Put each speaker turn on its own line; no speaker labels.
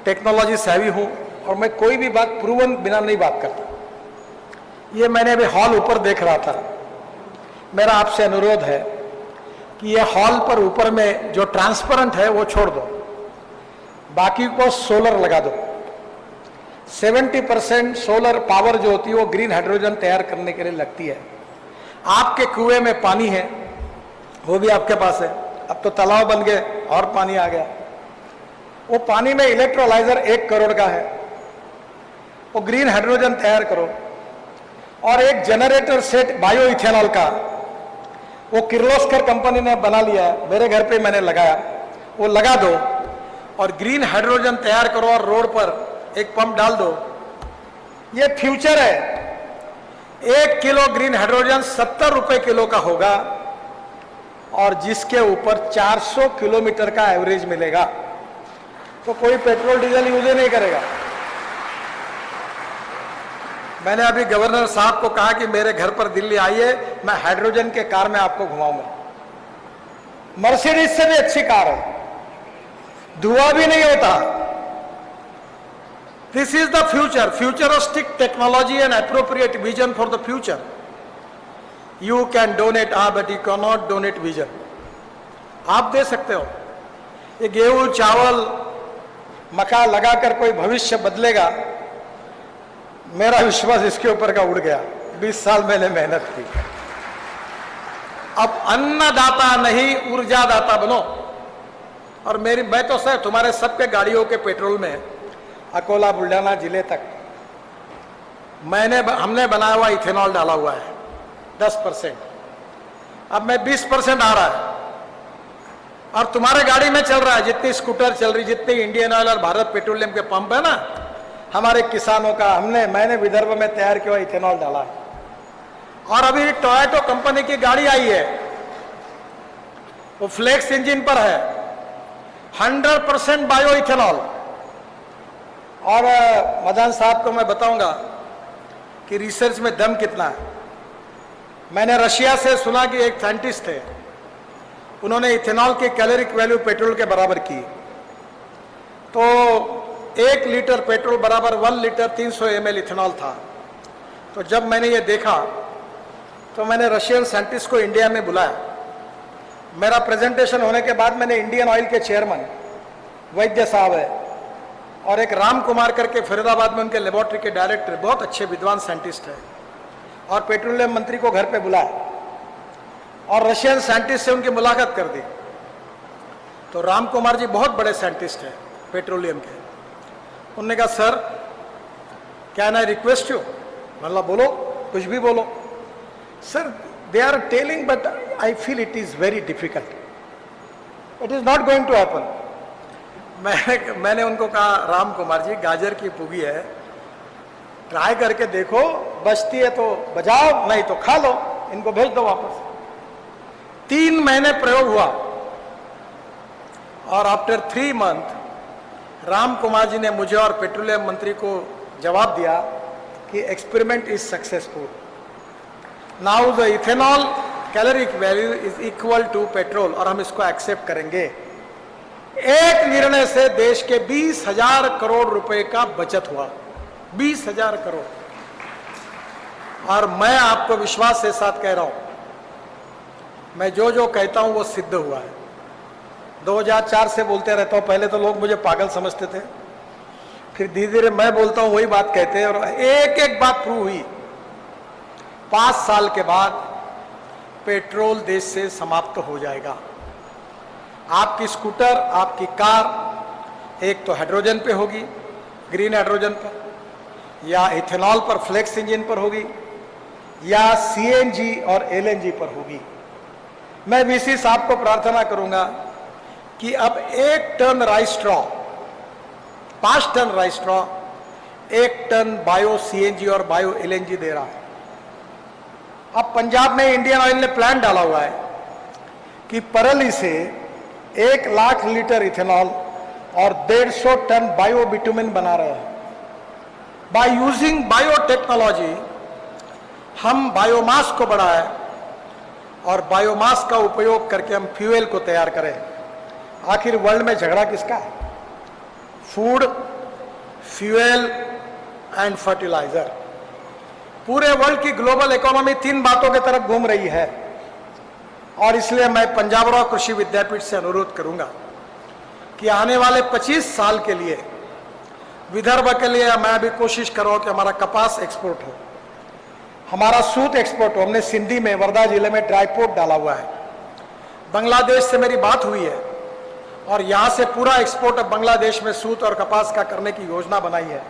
Technology सेवी हूं और मैं कोई भी बात प्रूवन बिना नहीं बात करता। ये मैंने अभी हॉल ऊपर देख रहा था, मेरा आपसे अनुरोध है कि ये हॉल पर ऊपर में जो ट्रांसपेरेंट है वो छोड़ दो, बाकी को सोलर लगा दो। 70% सोलर पावर जो होती है वो ग्रीन हाइड्रोजन तैयार करने के लिए लगती है। आपके कुएं में पानी है, वो भी आपके पास है, अब तो तालाब बन गए और पानी आ गया। वो पानी में इलेक्ट्रोलाइजर 1 करोड़ का है, वो ग्रीन हाइड्रोजन तैयार करो। और एक जनरेटर सेट बायो इथेनॉल का वो किर्लोस्कर कंपनी ने बना लिया है, मेरे घर पे मैंने लगाया, वो लगा दो और ग्रीन हाइड्रोजन तैयार करो और रोड पर एक पंप डाल दो। ये फ्यूचर है। 1 किलो ग्रीन हाइड्रोजन 70 रुपए किलो का होगा और जिसके ऊपर 400 किलोमीटर का एवरेज मिलेगा, तो कोई पेट्रोल डीजल यूज ही नहीं करेगा। मैंने अभी गवर्नर साहब को कहा कि मेरे घर पर दिल्ली आइए, मैं हाइड्रोजन के कार में आपको घुमाऊंगा। मर्सिडीज से भी अच्छी कार है, धुआं भी नहीं होता। This is the future, futuristic technology and appropriate vision for the future. You can donate but you can not donate vision. आप दे सकते हो, ये गेहूं चावल मक्का लगाकर कोई भविष्य बदलेगा, मेरा विश्वास इसके ऊपर का उड़ गया। 20 साल मैंने मेहनत की। अब अन्नदाता नहीं ऊर्जादाता बनो। और मैं तो सर तुम्हारे सबके गाड़ियों के पेट्रोल में अकोला बुल्ढाना जिले तक हमने बनाया हुआ इथेनॉल डाला हुआ है 10%। अब मैं 20% आ रहा है और तुम्हारे गाड़ी में चल रहा है। जितनी स्कूटर चल रही, जितनी इंडियन ऑयल और भारत पेट्रोलियम के पंप है ना, हमारे किसानों का मैंने विदर्भ में तैयार किया इथेनॉल डाला है। और अभी टोयोटो कंपनी की गाड़ी आई है, वो फ्लेक्स इंजन पर है, 100% बायो इथेनॉल। और मदन साहब को मैं बताऊंगा कि रिसर्च में दम कितना है। मैंने रशिया से सुना कि एक साइंटिस्ट थे, उन्होंने इथेनॉल की कैलोरिक वैल्यू पेट्रोल के बराबर की। तो 1 लीटर पेट्रोल बराबर 1 लीटर 300 ml इथेनॉल था। तो जब मैंने ये देखा तो मैंने रशियन साइंटिस्ट को इंडिया में बुलाया। मेरा प्रेजेंटेशन होने के बाद मैंने इंडियन ऑयल के चेयरमैन वैद्य साहब है और एक राम कुमार करके फरीदाबाद में उनके लेबोरेटरी के डायरेक्टर, बहुत अच्छे विद्वान साइंटिस्ट है, और पेट्रोलियम मंत्री को घर पे बुलाया और रशियन साइंटिस्ट से उनकी मुलाकात कर दी। तो राम कुमार जी बहुत बड़े साइंटिस्ट हैं पेट्रोलियम के। उन्होंने कहा sir can I request you, मतलब बोलो, कुछ भी बोलो। Sir they are telling but I feel it is very difficult, it is not going to happen. मैंने उनको कहा राम कुमार जी गाजर की पुगी है, ट्राई करके देखो, बचती है तो बजाओ, नहीं तो खा लो, इनको भेज दो वापस। 3 महीने प्रयोग हुआ और आफ्टर 3 मंथ राम कुमार जी ने मुझे और पेट्रोलियम मंत्री को जवाब दिया कि experiment is successful. Now the ethanol caloric value is equal to petrol, और हम इसको एक्सेप्ट करेंगे। एक निर्णय से देश के 20,000 करोड़ रुपए का बचत हुआ, 20,000 करोड़। और मैं आपको विश्वास के साथ कह रहा हूं, मैं जो जो कहता हूं वो सिद्ध हुआ है। 2004 से बोलते रहता हूं, पहले तो लोग मुझे पागल समझते थे, फिर धीरे धीरे मैं बोलता हूं वही बात कहते हैं, और एक एक बात प्रूव हुई। 5 साल के बाद पेट्रोल देश से समाप्त हो जाएगा। आपकी स्कूटर, आपकी कार एक तो हाइड्रोजन पे होगी, ग्रीन हाइड्रोजन पर, या इथेनॉल पर फ्लेक्स इंजन पर होगी, या सीएनजी और एलएनजी पर होगी। मैं वीसी साहब को प्रार्थना करूंगा कि अब 1 tonne rice straw, 5 tonne rice straw, 1 tonne bio CNG और बायो एलएनजी दे रहा है। अब पंजाब में इंडियन ऑयल ने प्लान डाला हुआ है कि परली से 1 लाख लीटर इथेनॉल और 150 टन बायो बिटुमिन बना रहे हैं। बाय यूजिंग बायोटेक्नोलॉजी हम बायोमास को बढ़ाएं और बायोमास का उपयोग करके हम फ्यूल को तैयार करें। आखिर वर्ल्ड में झगड़ा किसका है? Food fuel and fertiliser. पूरे वर्ल्ड की ग्लोबल इकोनॉमी 3 बातों की तरफ घूम रही है और इसलिए मैं पंजाबराव कृषि विद्यापीठ से अनुरोध करूंगा कि आने वाले 25 साल के लिए विदर्भ के लिए मैं भी कोशिश करूं कि हमारा कपास एक्सपोर्ट हो, हमारा सूत एक्सपोर्ट हो। हमने सिंधी में वर्धा जिले में ड्राई पोर्ट डाला हुआ है। बांग्लादेश से मेरी बात हुई है और यहां से पूरा एक्सपोर्ट अब बांग्लादेश में सूत और कपास का करने की योजना बनाई है।